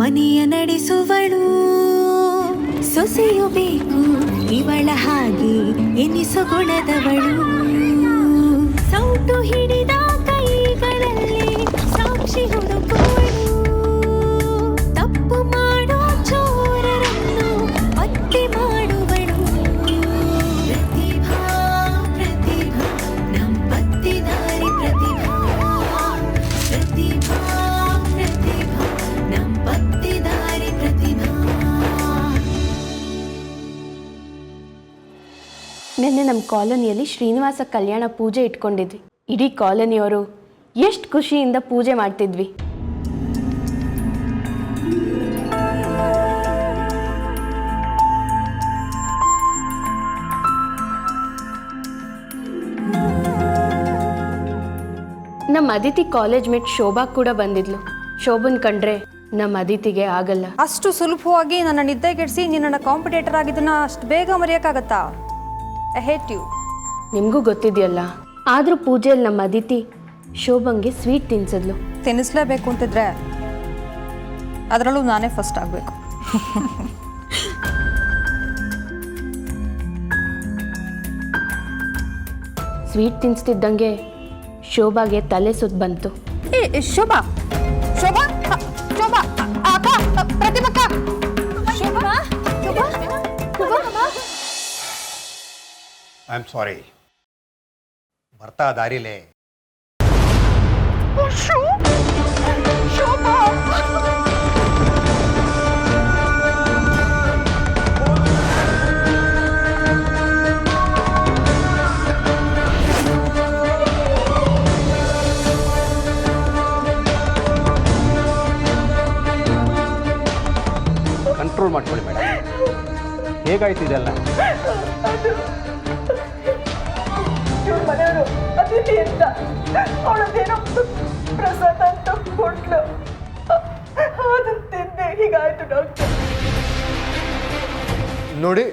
ಮನೆಯ ನಡೆಸುವಳು ಸೊಸೆಯು ಬೇಕು ಇವಳ ಹಾಗೆ ಎನಿಸು ಗುಣದವಳು ಸೌಟು ಹಿಡಿದ ಕೈಗಳಲ್ಲಿ ಸಾಕ್ಷಿ ಹುಡುಕುವಳು ತಪ್ಪು ಮಾಡೋ ಚೋರರನ್ನು ಪತ್ತೆ ಮಾಡುವಳು ಪ್ರತಿಭಾ ಪ್ರತಿಭಾ ನಮ್ ಪತ್ತಿದಾರಿ ಪ್ರತಿಭಾ ಪ್ರತಿಭಾ ಪ್ರತಿಭಾ ನಮ್ ಪತ್ತಿದಾರಿ ಪ್ರತಿಭಾ. ನಿನ್ನೆ ನಮ್ಮ ಕಾಲೋನಿಯಲ್ಲಿ ಶ್ರೀನಿವಾಸ ಕಲ್ಯಾಣ ಪೂಜೆ ಇಟ್ಕೊಂಡಿದ್ವಿ. ಇಡೀ ಕಾಲೋನಿಯವರು ಎಷ್ಟು ಖುಷಿಯಿಂದ ಪೂಜೆ ಮಾಡ್ತಿದ್ವಿ. ನಮ್ಮ ಅದಿತಿ ಕಾಲೇಜ್ ಮೇಟ್ ಶೋಭಾ ಕೂಡ ಬಂದಿದ್ಲು. ಶೋಭನ್ ಕಂಡ್ರೆ ನಮ್ಮ ಅದಿತಿಗೆ ಆಗಲ್ಲ. ಅಷ್ಟು ಸುಲಭವಾಗಿ ನನ್ನ ನಿದ್ದೆಗೆಡಿಸಿ ನಿನ್ನ ಕಾಂಪಿಟೇಟರ್ ಆಗಿದ್ದನ್ನ ಅಷ್ಟು ಬೇಗ ಮರೆಯೋಕ್ಕಾಗತ್ತಾ? I hate you. ನಿಮಗೂ ಗೊತ್ತಿದೆಯಲ್ಲ. ಆದರೂ ಪೂಜೆಯಲ್ಲಿ ನಮ್ಮ ಅದಿತಿ ಶೋಭಂಗೆ ಸ್ವೀಟ್ ತಿನ್ಸಿದ್ಲು. ತಿನ್ನಿಸ್ಲೇಬೇಕು ಅಂತಿದ್ರೆ ಅದರಲ್ಲೂ ನಾನೇ ಫಸ್ಟ್ ಆಗಬೇಕು. ಸ್ವೀಟ್ ತಿನ್ಸ್ತಿದ್ದಂಗೆ ಶೋಭಾಗೆ ತಲೆ ಸುತ್ತ ಬಂತು. ಏ ಶೋಭಾ ಶೋಭಾ ಶೋಭಾ ಅಕ್ಕ ಪ್ರತಿಮಕ್ಕ Shobha Shobha Shobha I am sorry. ಬರ್ತಾ ದಾರಿಲೇ ಕಂಟ್ರೋಲ್ ಮಾಡ್ಕೊಳ್ಳಿ ಮೇಡಮ್. ಹೇಗಾಯ್ತು ಇದೆಲ್ಲ? ಮನೆಯವರು ಅತಿಥಿ ಅಂತ ಅವಳದೇನೋ ಪ್ರಸಾದ ಅಂತ ಕೊಟ್ಲು, ಅದನ್ನ ತಿಂದೆ ಹೀಗಾಯ್ತು ಡಾಕ್ಟರ್. ನೋಡಿ,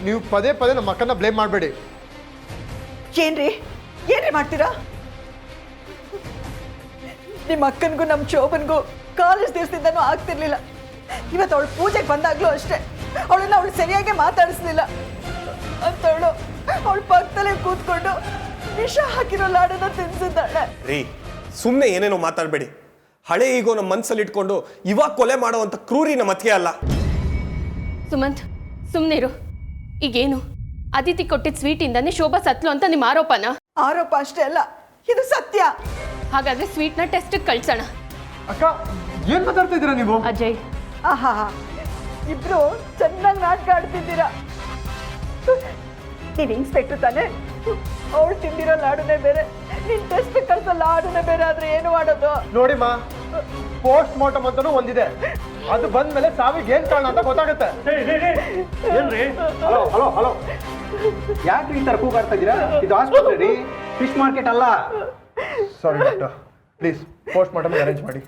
ನೀವು ಪದೇ ಪದೇ ನಮ್ಮ ಅಕ್ಕನ ಬ್ಲೇಮ್ ಮಾಡಬೇಡಿ. ಏನ್ರಿ ಮಾಡ್ತೀರಾ? ನಿಮ್ಮ ಅಕ್ಕನಿಗೂ ನಮ್ಮ ಶೋಭನ್ಗೂ ಕಾಲೇಜ್ ದಿವಸದಿಂದನೂ ಆಗ್ತಿರ್ಲಿಲ್ಲ. ಇವತ್ತು ಅವಳು ಪೂಜೆಗೆ ಬಂದಾಗ್ಲೂ ಅಷ್ಟೇ ಅವಳು ಸರಿಯಾಗಿ ಮಾತಾಡಿಸ್ಲಿಲ್ಲ ಅಂತವಳು ಅವಳ ಪಕ್ಕದಲ್ಲೇ ಕೂತ್ಕೊಂಡು ವಿಷ ಹಾಕಿರೋ ಲಾಡನ್ನ ತಿನ್ಸಿದ್ದಾಳೆ. ರೀ, ಸುಮ್ಮನೆ ಏನೇನೋ ಮಾತಾಡಬೇಡಿ. ಹಳೆ ಈಗೋ ನಮ್ಮ ಮನಸ್ಸಲ್ಲಿ ಇಟ್ಕೊಂಡು ಇವಾಗ ಕೊಲೆ ಮಾಡುವಂತ ಕ್ರೂರಿ ನಮ್ಮ ಅತ್ತಿಗೆ ಅಲ್ಲ. ಸುಮಂತ್, ಸುಮ್ಮನಿರು. ಈಗೇನು ಅದಿತಿ ಕೊಟ್ಟಿದ್ದ ಸ್ವೀಟಿಂದಾನೆ ಶೋಭಾ ಸತ್ಲು ಅಂತ ನಿಮ್ಮ ಆರೋಪನಾ? ಆರೋಪ ಅಷ್ಟೇ ಅಲ್ಲ, ಇದು ಸತ್ಯ. ಹಾಗಾದ್ರೆ ಸ್ವೀಟ್ನ ಟೆಸ್ಟ್ಗೆ ಕಳ್ಸೋಣ. ಅಕ್ಕ, ಏನ್ ಮಾತಾಡ್ತಾ ಇದ್ದೀರಾ ನೀವು? ಅಜಯ್, ಆಹಾ, ಇಬ್ರು ಚೆನ್ನಾಗಿ ನಾಟಕ ಆಡ್ತಿದ್ದೀರಾ. ನೀನ್ ಇನ್ಸ್ಪೆಕ್ಟರ್ ತಾನೆ? ಅವಳು ತಿಂದಿರೋ ಲಾಡುನೇ ಬೇರೆ, ನಿನ್ ಟೆಸ್ಟ್ ಕಳ್ಸೋ ಲಾಡುನೇ ಬೇರೆ ಆದ್ರೆ ಏನು ಮಾಡೋದು? ನೋಡಿಮ್ಮ, ಪೋಸ್ಟ್ ಮಾರ್ಟಮ್ ಅಂತಾನೂ ಒಂದಿದೆ. ಅದು ಬಂದ್ಮೇಲೆ ಸಾವಿಗೆ ಏನ್ ಕಾರಣ ಅಂತ ಗೊತ್ತಾಗುತ್ತೆ. ಏನ್ರಿ? ಹಲೋ ಹಲೋ ಹಲೋ, ಯಾಕೆ ಈ ತರ ಕೂಗಾಡ್ತಾ ಇದ್ದೀರಾ? ಇದು ಆಸ್ಪತ್ರೆ ರೀ, ಫಿಶ್ ಮಾರ್ಕೆಟ್ ಅಲ್ಲ. Sorry doctor, please post mortem arrange ಮಾಡಿ.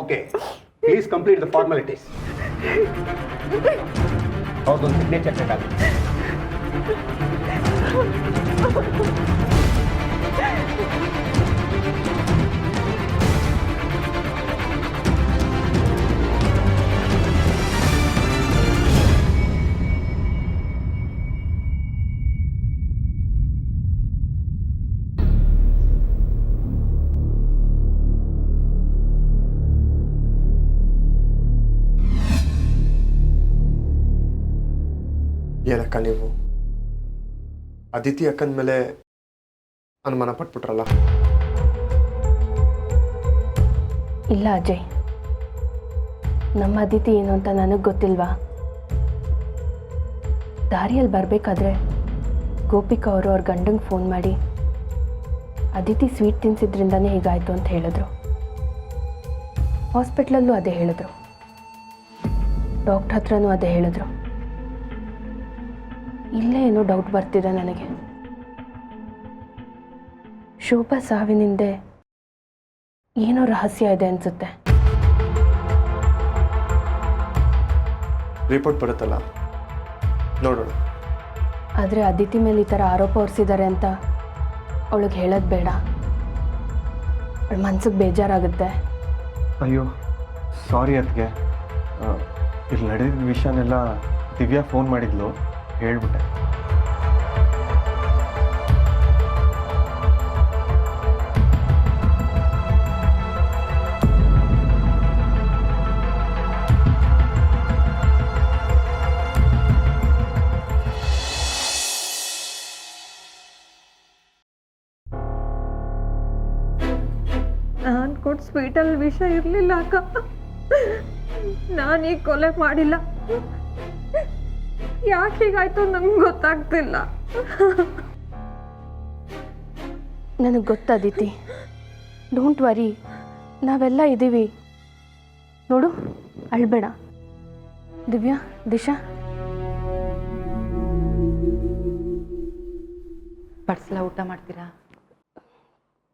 Okay, please complete the formalities. ಹೌದೊಂದು ಸಿಗ್ನೇಚರ್ ಬೇಕಾಗುತ್ತೆ. ಏನಕ್ಕ ನೀವು ಅದಿತಿ ಅಕ್ಕನ ಮೇಲೆ ಅನುಮಾನ ಪಟ್ಬಿಟ್ರಲ್ಲ? ಇಲ್ಲ ಅಜಯ್, ನಮ್ಮ ಅದಿತಿ ಏನು ಅಂತ ನನಗೆ ಗೊತ್ತಿಲ್ವಾ? ದಾರಿಯಲ್ಲಿ ಬರಬೇಕಾದ್ರೆ ಗೋಪಿಕಾ ಅವರು ಅವ್ರ ಗಂಡಂಗೆ ಫೋನ್ ಮಾಡಿ ಅದಿತಿ ಸ್ವೀಟ್ ತಿನ್ಸಿದ್ರಿಂದನೇ ಹೀಗಾಯಿತು ಅಂತ ಹೇಳಿದ್ರು. ಹಾಸ್ಪಿಟ್ಲಲ್ಲೂ ಅದೇ ಹೇಳಿದ್ರು, ಡಾಕ್ಟರ್ ಹತ್ರನೂ ಅದೇ ಹೇಳಿದ್ರು. ಇಲ್ಲೇ ಏನೋ ಡೌಟ್ ಬರ್ತಿದೆ ನನಗೆ. ಶೋಭಾ ಸಾವಿನಿಂದೆ ಏನೋ ರಹಸ್ಯ ಇದೆ ಅನ್ಸುತ್ತೆ. ರಿಪೋರ್ಟ್ ಬರುತ್ತಲ್ಲ, ನೋಡೋಣ. ಆದರೆ ಅದಿತಿ ಮೇಲೆ ಈ ಥರ ಆರೋಪ ಹೊರಿಸಿದ್ದಾರೆ ಅಂತ ಅವಳಿಗೆ ಹೇಳೋದು ಬೇಡ. ಅವಳ ಮನ್ಸಿಗೆ ಬೇಜಾರಾಗುತ್ತೆ. ಅಯ್ಯೋ ಸಾರಿ ಅದಕ್ಕೆ, ಇಲ್ಲಿ ನಡೆದಿದ್ದ ವಿಷಯನೆಲ್ಲ ದಿವ್ಯಾ ಫೋನ್ ಮಾಡಿದ್ಲು, ಹೇಳ್ಬಿಟ್ಟೆ. ನಾನು ಕೊಟ್ಟು ಸ್ವೀಟಲ್ಲಿ ವಿಷ ಇರಲಿಲ್ಲ ಅಕ್ಕ. ನಾನೀಗ ಕೊಲೆ ಮಾಡಿಲ್ಲ. ಯಾಕೆ ಹೀಗಾಯ್ತು ನಂಗೆ ಗೊತ್ತಾಗ್ತಿಲ್ಲ. ನನಗೆ ಗೊತ್ತಾದೀತಿ, ಡೋಂಟ್ ವರಿ, ನಾವೆಲ್ಲ ಇದ್ದೀವಿ. ನೋಡು, ಅಳ್ಬೇಡ. ದಿವ್ಯಾ, ದಿಶಾ, ಬಡ್ಸಲ ಊಟ ಮಾಡ್ತೀರಾ?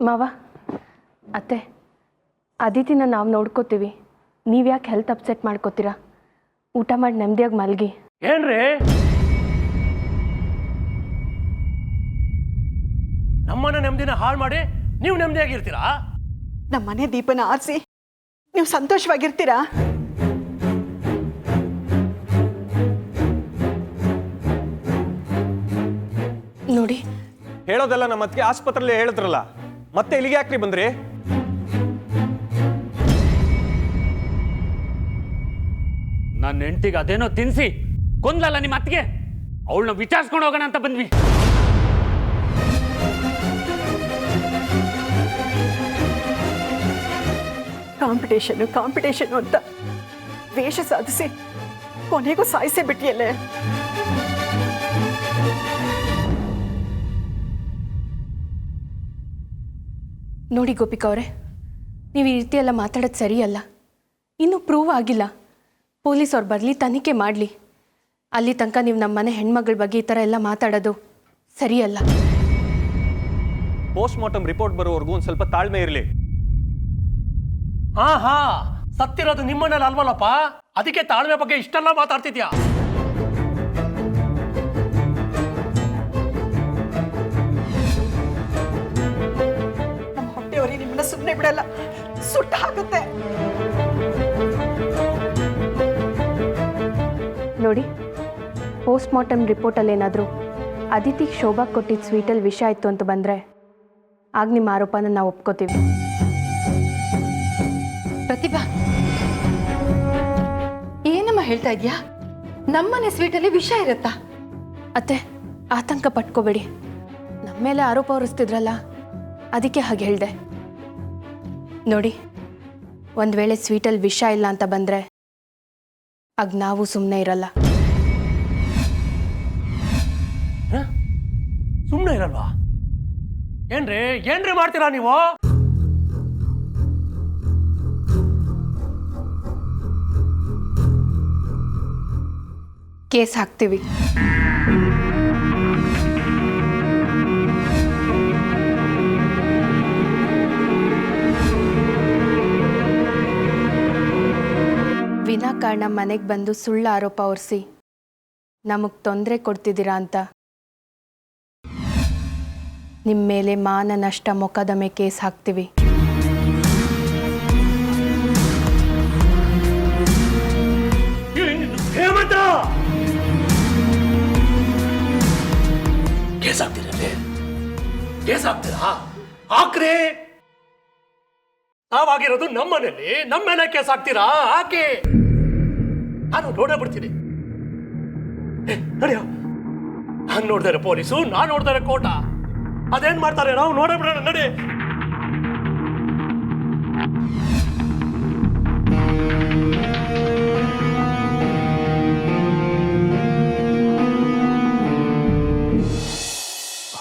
ಮಾವ, ಅತ್ತೆ, ಅದಿತಿನ ನಾವು ನೋಡ್ಕೋತೀವಿ. ನೀವ್ಯಾಕೆ ಹೆಲ್ತ್ ಅಪ್ಸೆಟ್ ಮಾಡ್ಕೋತೀರಾ? ಊಟ ಮಾಡಿ ನೆಮ್ಮದಿಯಾಗಿ ಮಲ್ಗಿ. ಏನ್ರಿ ನಮ್ಮನ್ನ ನೆಮ್ಮದಿನ ಹಾಳು ಮಾಡಿ ನೀವು ನೆಮ್ಮದಿಯಾಗಿರ್ತೀರಾ? ನಮ್ಮ ಮನೆ ದೀಪನ ಆರಿಸಿ ನೀವು ಸಂತೋಷವಾಗಿರ್ತೀರಾ? ನೋಡಿ, ಹೇಳೋದೆಲ್ಲ ನಮ್ಮ ಅತ್ತಿಗೆ ಆಸ್ಪತ್ರೆಯಲ್ಲಿ ಹೇಳಿದ್ರಲ್ಲ, ಮತ್ತೆ ಇಲ್ಲಿಗೆ ಯಾಕ್ರಿ ಬಂದ್ರಿ? ನನ್ನ ಹೆಂಡತಿಗೆ ಅದೇನೋ ತಿನ್ಸಿ ಕೊಂದ್ಲಲ್ಲ ನಿಮ್ಮ ಅತ್ತಿಗೆ, ಅವಳನ್ನ ವಿಚಾರಿಸ್ಕೊಂಡು ಹೋಗೋಣ ಅಂತ ಬಂದ್ವಿ. ಕಾಂಪಿಟೇಷನ್ ಅಂತ ವೇಷ ಸಾಧಿಸಿ ಕೊನೆಗೂ ಸಾಯಿಸೇ ಬಿಟ್ಟಿಯಲ್ಲೇ. ನೋಡಿ ಗೋಪಿಕಾ ಅವರೇ, ನೀವು ಈ ರೀತಿ ಎಲ್ಲ ಮಾತಾಡೋದು ಸರಿಯಲ್ಲ. ಇನ್ನೂ ಪ್ರೂವ್ ಆಗಿಲ್ಲ. ಪೊಲೀಸ್ ಅವ್ರು ಬರಲಿ, ತನಿಖೆ ಮಾಡಲಿ. ಅಲ್ಲಿ ತನಕ ನೀವು ನಮ್ಮ ಮನೆ ಹೆಣ್ಮಗಳ ಬಗ್ಗೆ ಈ ಥರ ಎಲ್ಲ ಮಾತಾಡೋದು ಸರಿಯಲ್ಲ. ಪೋಸ್ಟ್ ಮಾರ್ಟಮ್ ರಿಪೋರ್ಟ್ ಬರೋವರೆಗೂ ಒಂದು ಸ್ವಲ್ಪ ತಾಳ್ಮೆ ಇರಲಿ. ಹಾ ಸತ್ತಿರೋದು ನಿಮ್ಮನೇಲಿ ಅಲ್ವಲ್ಲಪ್ಪ, ಅದಕ್ಕೆ ತಾಳ್ಮೆ ಬಗ್ಗೆ ಇಷ್ಟೆಲ್ಲ ಮಾತಾಡ್ತಿದ್ಯಾ? ನಮ್ಮ ಹೊಟ್ಟೆಯವರಿ ನಿಮ್ಮನ್ನ ಸುಮ್ಮನೆ ಬಿಡಲ್ಲ, ಸುಟ್ಟು ಹಾಕುತ್ತೆ. ನೋಡಿ, ಪೋಸ್ಟ್ ಮಾರ್ಟಮ್ ರಿಪೋರ್ಟಲ್ಲಿ ಏನಾದರೂ ಅದಿತಿಗೆ ಶೋಭಾ ಕೊಟ್ಟಿದ್ದ ಸ್ವೀಟಲ್ಲಿ ವಿಷ ಆಯಿತು ಅಂತ ಬಂದರೆ ಆಗ ನಿಮ್ಮ ಆರೋಪನ ನಾವು ಒಪ್ಕೋತೀವಿ. ಪ್ರತಿಭಾ, ಏನಮ್ಮ ಹೇಳ್ತಾ ಇದೀಯಾ? ನಮ್ಮನೆ ಸ್ವೀಟಲ್ಲಿ ವಿಷ ಇರುತ್ತಾ? ಅತ್ತೆ, ಆತಂಕ ಪಟ್ಕೋಬೇಡಿ. ನಮ್ಮ ಮೇಲೆ ಆರೋಪ ಹೊರಿಸ್ತಿದ್ರಲ್ಲ, ಅದಕ್ಕೆ ಹಾಗೆ ಹೇಳಿದೆ. ನೋಡಿ, ಒಂದು ವೇಳೆ ಸ್ವೀಟಲ್ಲಿ ವಿಷ ಇಲ್ಲ ಅಂತ ಬಂದರೆ ಆಗ ನಾವು ಸುಮ್ಮನೆ ಇರಲ್ಲ. ಸುಮ್ಮನೆ ಇರಲ್ವಾ? ಏನ್ರಿ ಮಾಡ್ತೀರಾ ನೀವು? ಕೇಸ್ ಹಾಕ್ತೀವಿ. ವಿನಾಕಾರಣ ಮನೆಗೆ ಬಂದು ಸುಳ್ಳು ಆರೋಪ ಹೊರಿಸಿ ನಮಗೆ ತೊಂದರೆ ಕೊಡ್ತಿದ್ದೀರಾ ಅಂತ ನಿಮ್ಮ ಮೇಲೆ ಮಾನ ನಷ್ಟ ಮೊಕದ್ದಮೆ ಕೇಸ್ ಹಾಕ್ತೀವಿ. ಕೇಸ್ ಹಾಕ್ತೀರಾ? ಹಾಕ್ರಿ. ನಾವಾಗಿರೋದು ನಮ್ಮನೇಲಿ, ನಮ್ಮ ಮೇಲೆ ಕೇಸ್ ಹಾಕ್ತೀರಾ? ಹಾಕಿ, ನಾನು ನೋಡೇ ಬಿಡ್ತೀನಿ. ನಡೆಯೋ, ನಾನು ನೋಡ್ದಾರೆ ಪೊಲೀಸು, ನಾನು ನೋಡ್ದಾರೆ ಕೋಟ, ಅದೇನ್ ಮಾಡ್ತಾರೆ ನಾವು ನೋಡೇ ಬಿಡೋಣ. ನಡಿ.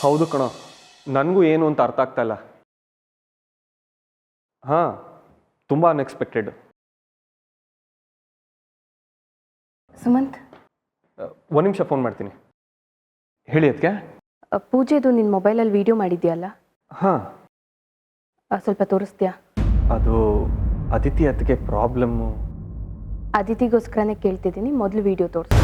ಹೌದು ಕಣೋ, ನನಗೂ ಏನು ಅಂತ ಅರ್ಥ ಆಗ್ತಾ ಇಲ್ಲ. ಹಾಂ, ತುಂಬ ಅನ್ಎಕ್ಸ್ಪೆಕ್ಟೆಡ್. ಸುಮಂತ್, ಒಂದು ನಿಮಿಷ ಫೋನ್ ಮಾಡ್ತೀನಿ. ಹೇಳಿ ಅದಕ್ಕೆ. ಪೂಜೆದು ನಿನ್ನ ಮೊಬೈಲಲ್ಲಿ ವಿಡಿಯೋ ಮಾಡಿದ್ಯಲ್ಲ? ಹಾಂ. ಸ್ವಲ್ಪ ತೋರಿಸ್ತೀಯಾ? ಅದು ಅದಿತಿ ಅದಕ್ಕೆ ಪ್ರಾಬ್ಲಮ್ಮು. ಅದಿತಿಗೋಸ್ಕರನೇ ಕೇಳ್ತಿದ್ದೀನಿ, ಮೊದಲು ವಿಡಿಯೋ ತೋರಿಸಿ.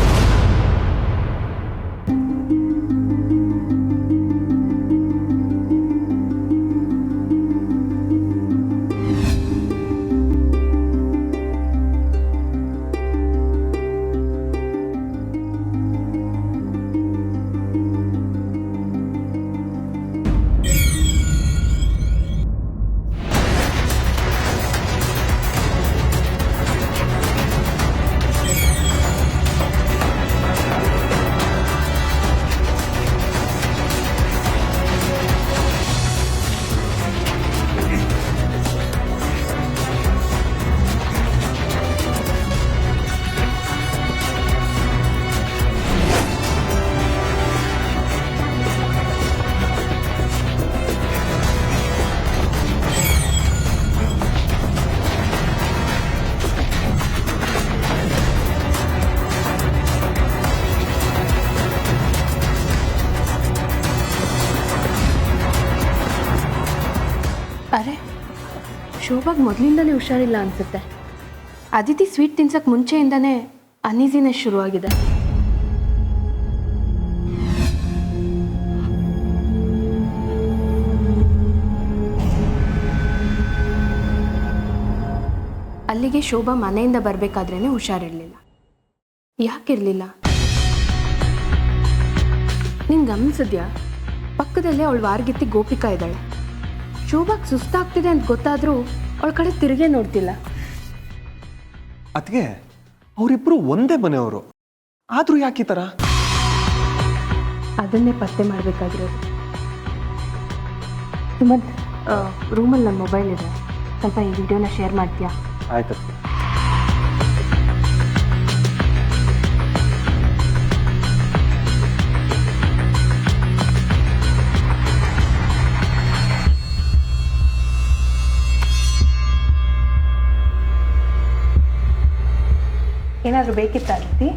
ಅರೆ ಶೋಭಾಗ್ ಮೊದಲಿಂದಲೇ ಹುಷಾರಿಲ್ಲ ಅನಿಸುತ್ತೆ. ಅದಿತಿ ಸ್ವೀಟ್ ತಿನ್ಸಕ್ಕೆ ಮುಂಚೆಯಿಂದನೇ ಅನೀಸಿನೆಸ್ ಶುರುವಾಗಿದೆ. ಅಲ್ಲಿಗೆ ಶೋಭಾ ಮನೆಯಿಂದ ಬರಬೇಕಾದ್ರೇ ಹುಷಾರಿರಲಿಲ್ಲ. ಯಾಕಿರಲಿಲ್ಲ? ನೀನು ಗಮನಿಸಿದ್ಯಾ? ಪಕ್ಕದಲ್ಲೇ ಅವಳು ವಾರ್ಗಿತ್ತಿ ಗೋಪಿಕಾ ಇದ್ದಾಳೆ. ಶೋಭಾಗ್ ಸುಸ್ತಾಗ್ತಿದೆ ಅಂತ ಗೊತ್ತಾದರೂ ಅವಳ ಕಡೆ ತಿರುಗೇ ನೋಡ್ತಿಲ್ಲ. ಅದಕ್ಕೆ ಅವರಿಬ್ಬರು ಒಂದೇ ಮನೆಯವರು, ಆದರೂ ಯಾಕೆ ಈ ಥರ? ಅದನ್ನೇ ಪತ್ತೆ ಮಾಡಬೇಕಾಗಿರೋದು. ಸುಮಂತ್, ರೂಮಲ್ಲಿ ನನ್ನ ಮೊಬೈಲ್ ಇದೆ, ಸ್ವಲ್ಪ ಈ ವಿಡಿಯೋನ ಶೇರ್ ಮಾಡ್ತೀಯಾ? ಆಯ್ತು. ಏನಾದರೂ ಬೇಕಿತ್ತ ಅದಿತಿ?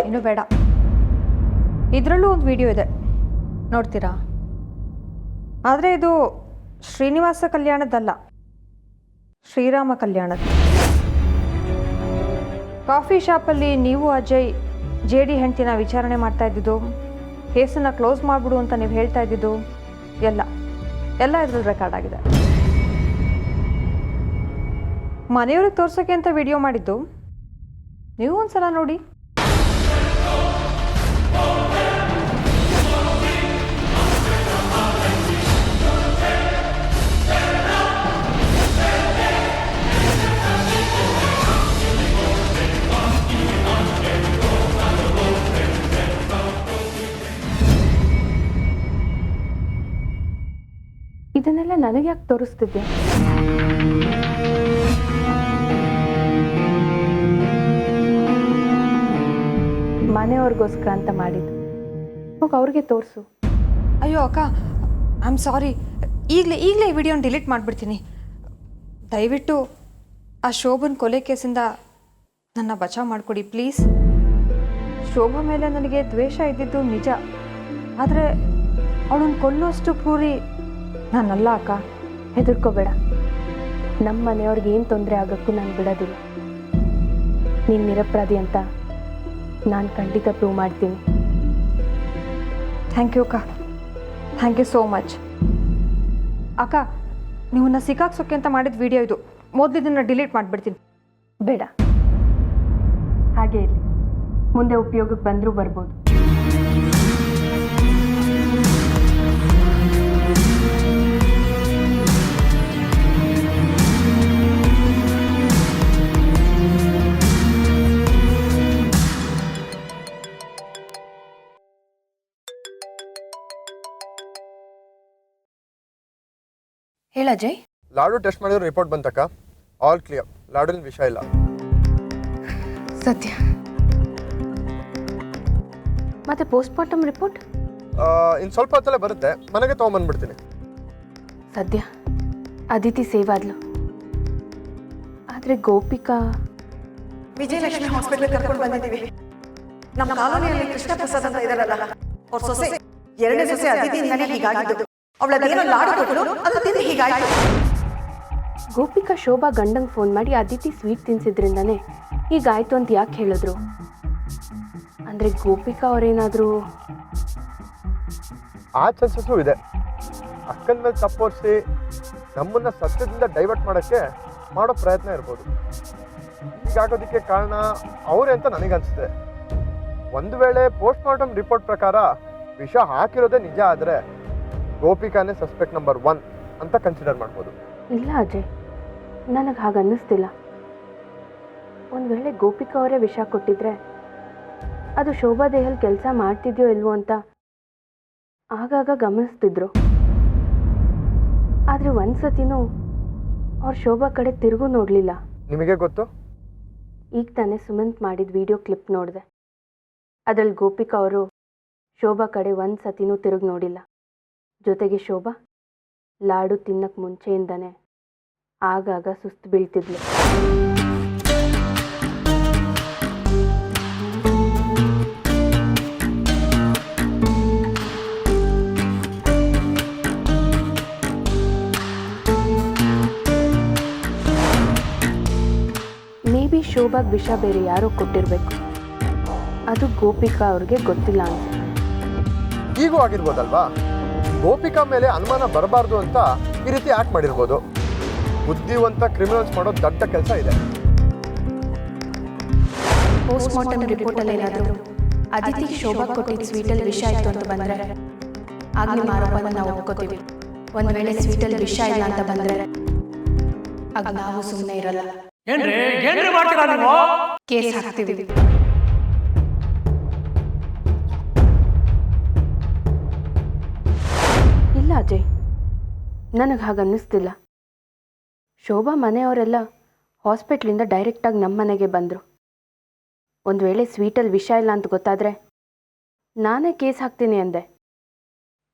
ಇನ್ನೂ ಬೇಡ. ಇದರಲ್ಲೂ ಒಂದು ವಿಡಿಯೋ ಇದೆ, ನೋಡ್ತೀರಾ? ಆದರೆ ಇದು ಶ್ರೀನಿವಾಸ ಕಲ್ಯಾಣದ್ದಲ್ಲ, ಶ್ರೀರಾಮ ಕಲ್ಯಾಣದ. ಕಾಫಿ ಶಾಪಲ್ಲಿ ನೀವು ಅಜಯ್ JD ಹೆಂಡ್ತಿನ ವಿಚಾರಣೆ ಮಾಡ್ತಾ ಇದ್ದಿದ್ದು, ಕೇಸನ್ನು ಕ್ಲೋಸ್ ಮಾಡಿಬಿಡು ಅಂತ ನೀವು ಹೇಳ್ತಾ ಇದ್ದಿದ್ದು ಎಲ್ಲ ಇದರಲ್ಲಿ ರೆಕಾರ್ಡ್ ಆಗಿದೆ. ಮನೆಯವ್ರಿಗೆ ತೋರ್ಸೋಕ್ಕೆ ಅಂತ ವಿಡಿಯೋ ಮಾಡಿದ್ದು ನೀವು ಒಂದ್ಸಲ ನೋಡಿ. ಇದನ್ನೆಲ್ಲ ನನಗೆ ಯಾಕೆ ತೋರಿಸ್ತಿದ್ಯಾ? ಮನೆಯವ್ರಿಗೋಸ್ಕರ ಅಂತ ಮಾಡಿದ್ದು. ಹೋಗಿ ಅವ್ರಿಗೆ ತೋರಿಸು. ಅಯ್ಯೋ ಅಕ್ಕ, ಐ ಆಮ್ ಸಾರಿ. ಈಗಲೇ ಈ ವಿಡಿಯೋನ ಡಿಲೀಟ್ ಮಾಡಿಬಿಡ್ತೀನಿ. ದಯವಿಟ್ಟು ಆ ಶೋಭನ್ ಕೊಲೆ ಕೇಸಿಂದ ನನ್ನ ಬಚಾವ್ ಮಾಡಿಕೊಡಿ ಪ್ಲೀಸ್. ಶೋಭಾ ಮೇಲೆ ನನಗೆ ದ್ವೇಷ ಇದ್ದಿದ್ದು ನಿಜ, ಆದರೆ ಅವಳನ್ನು ಕೊಲ್ಲೋಷ್ಟು ಕ್ರೂರಿ ನಾನಲ್ಲ ಅಕ್ಕ. ಹೆದರ್ಕೋಬೇಡ, ನಮ್ಮ ಮನೆಯವ್ರಿಗೆ ಏನು ತೊಂದರೆ ಆಗೋಕ್ಕೂ ನಾನು ಬಿಡೋದಿಲ್ಲ. ನೀನು ನಿರಪರಾಧಿ ಅಂತ ನಾನು ಖಂಡಿತ ಪ್ರೂವ್ ಮಾಡ್ತೀನಿ. ಥ್ಯಾಂಕ್ ಯು ಅಕ್ಕ, ಥ್ಯಾಂಕ್ ಯು ಸೋ ಮಚ್. ಅಕ್ಕ, ನೀವನ್ನ ಸಿಕ್ಕಾಕ್ಸೋಕ್ಕೆ ಅಂತ ಮಾಡಿದ ವಿಡಿಯೋ ಇದು. ಮೊದಲು ಇದನ್ನು ಡಿಲೀಟ್ ಮಾಡಿಬಿಡ್ತೀನಿ. ಬೇಡ, ಹಾಗೆ ಇರಲಿ. ಮುಂದೆ ಉಪಯೋಗಕ್ಕೆ ಬಂದರೂ ಬರ್ಬೋದು. ಹೇಳ ಅಜಯ್. ಲಾಡು ಟೆಸ್ಟ್ ಮಾಡಿರೋ ರಿಪೋರ್ಟ್ ಬಂತಕ್ಕ, ಆಲ್ ಕ್ಲಿಯರ್. ಲಾಡಲ್ಲಿ ವಿಷಯ ಇಲ್ಲ. ಸತ್ಯ. ಮತ್ತೆ ಪೋಸ್ಟ್ಮಾರ್ಟಮ್ ರಿಪೋರ್ಟ್ ಇನ್ನು ಸ್ವಲ್ಪ ಹೊತ್ತಲ್ಲೇ ಬರುತ್ತೆ, ಮನೆಗೆ ತೊಗೊಂಬಂದ್ಬಿಡ್ತೀನಿ. ಸದ್ಯ ಅದಿತಿ ಸೇವ್ ಆದ್ಲು, ಆದರೆ ಗೋಪಿಕಾ ವಿಜಯಲಕ್ಷ್ಮಿ ಹಾಸ್ಪಿಟಲ್ ಕರ್ಕೊಂಡು ಬಂದಿದ್ದೀವಿ. ನಮ್ಮ ಕಾಲೋನಿಯಲ್ಲಿ ಕೃಷ್ಣ ಪ್ರಸಾದ್ ಅಂತ ಇದಾರಲ್ಲ, ಅವ್ರ ಸೊಸೆ, ಎರಡನೇ ಸೊಸೆ ಅದಿತಿಯಿಂದಲೇ ಹೀಗಾಗಿದ್ದು. ಅವಳದೇನೋ ಲಾಡು ಕೊಟ್ಟರು, ಅದು ತಿಂದು ಹೀಗಾಯ್ತು. ಗೋಪಿಕಾ ಶೋಭಾ ಗಂಡಂಗೆ ಫೋನ್ ಮಾಡಿ ಅದಿತಿ ಸ್ವೀಟ್ ತಿನ್ಸಿದ್ರಿಂದನೇ ಹೀಗಾಯ್ತು ಅಂತ ಯಾಕೆ ಹೇಳಿದ್ರು? ಅಂದರೆ ಗೋಪಿಕಾ ಅವರೇನಾದರೂ ಆ ಚಾನ್ಸಸ್ಸು ಇದೆ. ಅಕ್ಕನ ಮೇಲೆ ತಪ್ಪೋರಿಸಿ ನಮ್ಮನ್ನ ಸತ್ಯದಿಂದ ಡೈವರ್ಟ್ ಮಾಡೋಕ್ಕೆ ಮಾಡೋ ಪ್ರಯತ್ನ ಇರ್ಬೋದು. ಹೀಗಾಗೋದಕ್ಕೆ ಕಾರಣ ಅವರೇ ಅಂತ ನನಗನ್ಸುತ್ತೆ. ಒಂದು ವೇಳೆ ಪೋಸ್ಟ್ಮಾರ್ಟಮ್ ರಿಪೋರ್ಟ್ ಪ್ರಕಾರ ವಿಷ ಹಾಕಿರೋದೇ ನಿಜ ಆದರೆ ಗೋಪಿಕಾನೇ ಸಸ್ಪೆಕ್ಟ್ ನಂಬರ್ 1 ಅಂತ ಕನ್ಸಿಡರ್ ಮಾಡ್ಬೋದು. ಇಲ್ಲ ಅಜಯ್, ನನಗೆ ಹಾಗೆ ಅನ್ನಿಸ್ತಿಲ್ಲ. ಒಂದು ವೇಳೆ ಗೋಪಿಕಾ ಅವರೇ ವಿಷ ಕೊಟ್ಟಿದ್ರೆ ಅದು ಶೋಭಾ ದೇಹಲ್ಲಿ ಕೆಲಸ ಮಾಡ್ತಿದ್ಯೋ ಇಲ್ವೋ ಅಂತ ಆಗಾಗ ಗಮನಿಸ್ತಿದ್ರು. ಆದರೆ ಒಂದು ಸತಿನೂ ಅವ್ರು ಶೋಭಾ ಕಡೆ ತಿರುಗೂ ನೋಡಲಿಲ್ಲ. ನಿಮಗೆ ಗೊತ್ತು? ಈಗ ತಾನೇ ಸುಮಂತ್ ಮಾಡಿದ ವಿಡಿಯೋ ಕ್ಲಿಪ್ ನೋಡಿದೆ. ಅದರಲ್ಲಿ ಗೋಪಿಕಾ ಅವರು ಶೋಭಾ ಕಡೆ ಒಂದು ಸತಿನೂ ತಿರುಗಿ ನೋಡಿಲ್ಲ. ಜೊತೆಗೆ ಶೋಭಾ ಲಾಡು ತಿನ್ನಕ್ಕೆ ಮುಂಚೆಯಿಂದನೇ ಆಗಾಗ ಸುಸ್ತು ಬೀಳ್ತಿದ್ಲು. ಶೋಭಾಗ್ ವಿಷ ಬೇರೆ ಯಾರೋ ಕೊಟ್ಟಿರಬೇಕು. ಅದು ಗೋಪಿಕಾ ಅವ್ರಿಗೆ ಗೊತ್ತಿಲ್ಲ ಅಂತ. ಈಗೂ ಆಗಿರ್ಬೋದಲ್ವಾ? ಗೋಪಿಕಾ ಮೇಲೆ ಅನುಮಾನ ಬರಬಾರ್ದು ಅಂತ ಈ ರೀತಿ ಆಕ್ಟ್ ಮಾಡಿರ್ಬೋದು. ಬುದ್ಧಿವಂತ ಕ್ರಿಮಿನಲ್ಸ್ ಮಾಡೋ ದೊಡ್ಡ ಕೆಲಸ ಇದೆ. ಪೋಸ್ಟ್ ಮಾರ್ಟಮ್ ರಿಪೋರ್ಟಲ್ಲಿ ಏನಾದರೂ ಅದಿತಿಗೆ ಶೋಭಾ ಕೊಟ್ಟಿದ್ದ ಸ್ವೀಟಲ್ಲಿ ವಿಷ ಇತ್ತು ಅಂತ ಬಂದರೆ ಆಗ ನಿಮ್ಮ ಆರೋಪನ ನಾವು ಒಪ್ಕೋತೀವಿ. ಒಂದು ವೇಳೆ ಸ್ವೀಟಲ್ಲಿ ವಿಷ ಇಲ್ಲ ಅಂತ ಬಂದರೆ ಆಗ ನಾವು ಸುಮ್ಮನೆ ಇರಲ್ಲ, ಕೇಸ್ ಹಾಕ್ತೀವಿ. ಇಲ್ಲ ಅಜಯ್, ನನಗೆ ಹಾಗೆ ಅನ್ನಿಸ್ತಿಲ್ಲ. ಶೋಭಾ ಮನೆಯವರೆಲ್ಲ ಹಾಸ್ಪಿಟ್ಲಿಂದ ಡೈರೆಕ್ಟಾಗಿ ನಮ್ಮ ಮನೆಗೆ ಬಂದರು. ಒಂದು ವೇಳೆ ಸ್ವೀಟಲ್ಲಿ ವಿಷ ಇಲ್ಲ ಅಂತ ಗೊತ್ತಾದರೆ ನಾನೇ ಕೇಸ್ ಹಾಕ್ತೀನಿ ಅಂದೆ.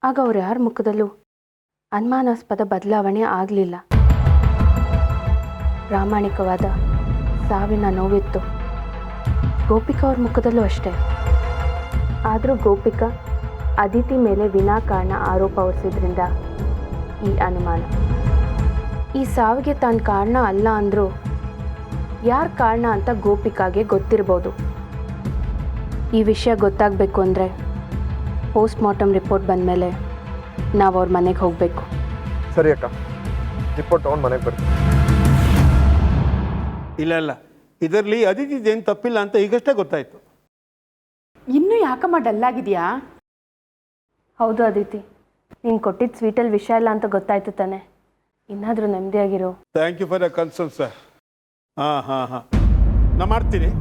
ಆಗ ಅವ್ರು ಯಾರ ಮುಖದಲ್ಲೂ ಅನುಮಾನಾಸ್ಪದ ಬದಲಾವಣೆ ಆಗಲಿಲ್ಲ. ಪ್ರಾಮಾಣಿಕವಾದ ಸಾವಿನ ನೋವಿತ್ತು. ಗೋಪಿಕಾ ಅವ್ರ ಮುಖದಲ್ಲೂ ಅಷ್ಟೇ. ಆದರೂ ಗೋಪಿಕಾ ಅದಿತಿ ಮೇಲೆ ವಿನಾಕಾರಣ ಆರೋಪ ಹೊರಿಸಿದ್ರಿಂದ ಈ ಅನುಮಾನ. ಈ ಸಾವಿಗೆ ತಾನು ಕಾರಣ ಅಲ್ಲ ಅಂದರೂ ಯಾರು ಕಾರಣ ಅಂತ ಗೋಪಿಕಾಗೆ ಗೊತ್ತಿರ್ಬೋದು. ಈ ವಿಷಯ ಗೊತ್ತಾಗಬೇಕು ಅಂದರೆ ಪೋಸ್ಟ್ ಮಾರ್ಟಮ್ ರಿಪೋರ್ಟ್ ಬಂದಮೇಲೆ ನಾವು ಅವ್ರ ಮನೆಗೆ ಹೋಗಬೇಕು. ಸರಿ ಅಕ್ಕ, ರಿಪೋರ್ಟ್ ತೊಗೊಂಡು ಮನೆಗೆ ಬರ್ತೀನಿ. ಇಲ್ಲ, ಇದರಲ್ಲಿ ಅದಿತಿದೇನು ತಪ್ಪಿಲ್ಲ ಅಂತ ಈಗಷ್ಟೇ ಗೊತ್ತಾಯ್ತು. ಇನ್ನೂ ಯಾಕಮ್ಮ ಡಲ್ಲಾಗಿದೆಯಾ? ಹೌದು ಅದಿತಿ, ನೀನು ಕೊಟ್ಟಿದ್ದ ಸ್ವೀಟಲ್ಲಿ ವಿಷ ಇಲ್ಲ ಅಂತ ಗೊತ್ತಾಯ್ತು ತಾನೆ. ಇನ್ನಾದರೂ ನೆಮ್ಮದಿಯಾಗಿರೋ. Thank you for the concern sir. ಹಾಂ ನಾ ಮಾಡ್ತೀನಿ.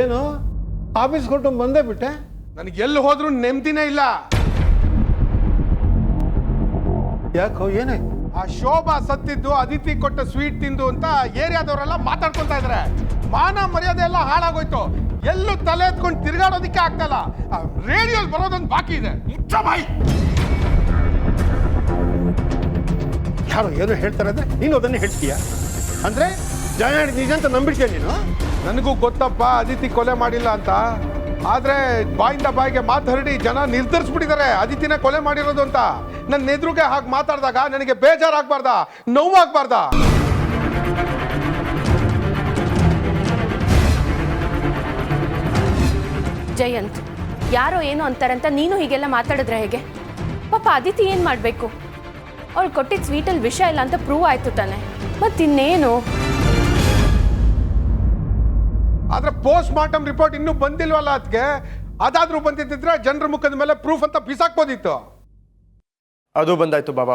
ಏನು ಆಫೀಸ್ ಕೊಟ್ಟು ಬಂದೇ ಬಿಟ್ಟೆ? ನನಗೆ ಎಲ್ಲಿ ಹೋದ್ರೂ ನೆಮ್ಮದಿನೇ ಇಲ್ಲ. ಯಾಕೋ ಏನಾಯ್ತು? ಆ ಶೋಭಾ ಸತ್ತಿದ್ದು ಅದಿತಿ ಕೊಟ್ಟ ಸ್ವೀಟ್ ತಿಂದು ಅಂತ ಏರಿಯಾದವರೆಲ್ಲ ಮಾತಾಡ್ಕೊತಾ ಇದಾರೆ. ಮಾನ ಮರ್ಯಾದೆ ಎಲ್ಲ ಹಾಳಾಗೋಯ್ತು. ಎಲ್ಲೂ ತಲೆ ಎತ್ಕೊಂಡು ತಿರುಗಾಡೋದಿಕ್ಕೆ ಆಗ್ತಲ್ಲ. ರೇಡಿಯೋಲ್ ಬರೋದೊಂದು ಬಾಕಿ ಇದೆ. ಮುಚ್ಚ ಬಾಯಿ. ಯಾರೋ ಏನೋ ಹೇಳ್ತಾರೆ ಅಂದ್ರೆ ನೀನು ಅದನ್ನೇ ಹೇಳ್ತೀಯ ಅಂದ್ರೆ ಜಯ ನಿಜ ಅಂತ ನಂಬಿಡ್ತೀಯ ನೀನು? ನನಗೂ ಗೊತ್ತಪ್ಪ ಅದಿತಿ ಕೊಲೆ ಮಾಡಿಲ್ಲ ಅಂತ. ಆದ್ರೆ ಬಾಯಿಂದ ಬಾಯಿಗೆ ಮಾತು ಹರಡಿ ಜನ ನಿರ್ಧರಿಸ್ಬಿಟ್ಟಿದ್ದಾರೆ ಅದಿತಿನ ಕೊಲೆ ಮಾಡಿರೋದು ಅಂತ. ನನ್ನ ಎದುರುಗೆ ಹಾಗೆ ಮಾತಾಡಿದಾಗ ನನಗೆ ಬೇಜಾರಾಗಬಾರ್ದಾ, ನೋವಾಗಬಾರ್ದಾ? ಜಯಂತ್, ಯಾರೋ ಏನೋ ಅಂತಾರಂತ ನೀನು ಹೀಗೆಲ್ಲ ಮಾತಾಡಿದ್ರೆ ಹೇಗೆ? ಪಾಪ ಅದಿತಿ ಏನು ಮಾಡಬೇಕು? ಅವಳು ಕೊಟ್ಟಿದ್ದ ಸ್ವೀಟಲ್ಲಿ ವಿಷ ಇಲ್ಲ ಅಂತ ಪ್ರೂವ್ ಆಯ್ತು ತಾನೆ, ಮತ್ತಿನ್ನೇನು? ಆದ್ರೆ ಪೋಸ್ಟ್ ಮಾರ್ಟಮ್ ರಿಪೋರ್ಟ್ ಇನ್ನೂ ಬಂದಿಲ್ವಲ್ಲ ಅದಕ್ಕೆ. ಅದಾದ್ರೂ ಬಂದಿದ್ದಿದ್ರೆ ಜನರ ಮುಖದ ಮೇಲೆ ಪ್ರೂಫ್ ಅಂತ ಬಿಸಾಕ್ಬೋದಿತ್ತು. ಅದು ಬಂದಾಯ್ತು ಬಾಬಾ.